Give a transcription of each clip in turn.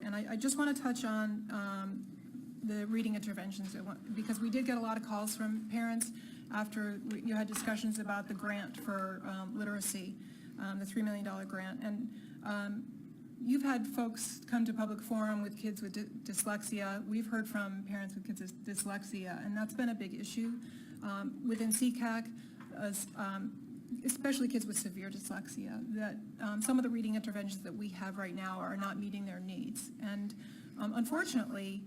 And I just want to touch on the reading interventions, because we did get a lot of calls from parents after you had discussions about the grant for literacy, the $3 million grant. And you've had folks come to public forum with kids with dyslexia. We've heard from parents with kids with dyslexia, and that's been a big issue within CCAC, especially kids with severe dyslexia, that some of the reading interventions that we have right now are not meeting their needs. And unfortunately,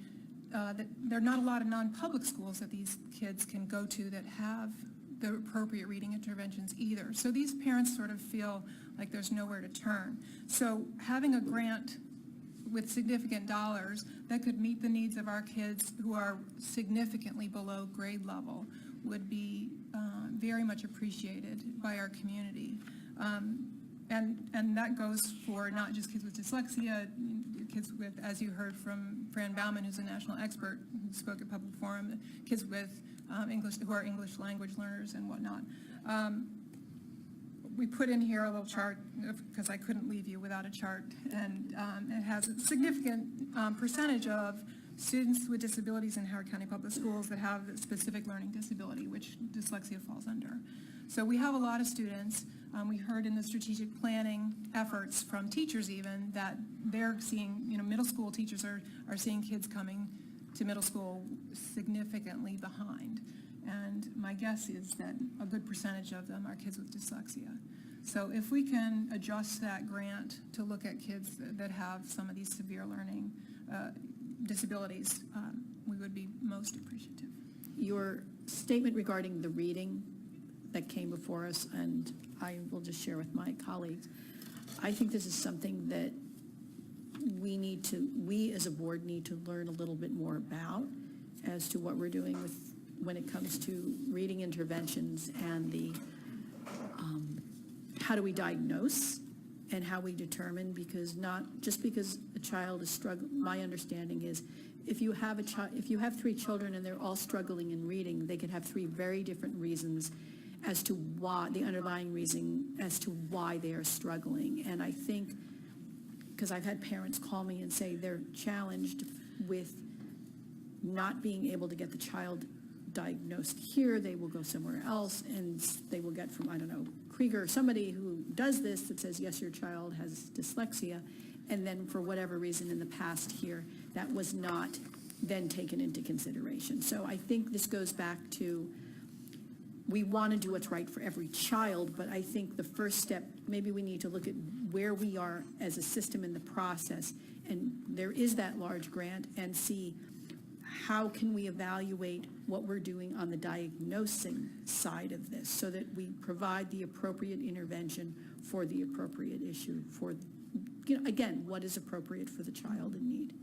there are not a lot of non-public schools that these kids can go to that have the appropriate reading interventions either. So these parents sort of feel like there's nowhere to turn. So having a grant with significant dollars that could meet the needs of our kids who are significantly below grade level would be very much appreciated by our community. And that goes for not just kids with dyslexia, kids with, as you heard from Fran Bauman, who's a national expert who spoke at Public Forum, kids with English, who are English language learners and whatnot. We put in here a little chart because I couldn't leave you without a chart, and it has a significant percentage of students with disabilities in Howard County Public Schools that have a specific learning disability, which dyslexia falls under. So we have a lot of students. We heard in the strategic planning efforts from teachers even that they're seeing, middle school teachers are seeing kids coming to middle school significantly behind. And my guess is that a good percentage of them are kids with dyslexia. So if we can adjust that grant to look at kids that have some of these severe learning disabilities, we would be most appreciative. Your statement regarding the reading that came before us, and I will just share with my colleagues, I think this is something that we as a board need to learn a little bit more about as to what we're doing when it comes to reading interventions and the how do we diagnose and how we determine, because not just because a child is struggling. My understanding is if you have three children and they're all struggling in reading, they could have three very different reasons as to why, the underlying reason as to why they are struggling. And I think, because I've had parents call me and say they're challenged with not being able to get the child diagnosed here, they will go somewhere else and they will get from, I don't know, Krieger or somebody who does this that says, yes, your child has dyslexia, and then for whatever reason in the past here, that was not then taken into consideration. So I think this goes back to, we want to do what's right for every child, but I think the first step, maybe we need to look at where we are as a system in the process, and there is that large grant, and see how can we evaluate what we're doing on the diagnosing side of this so that we provide the appropriate intervention for the appropriate issue for, again, what is appropriate for the child in need.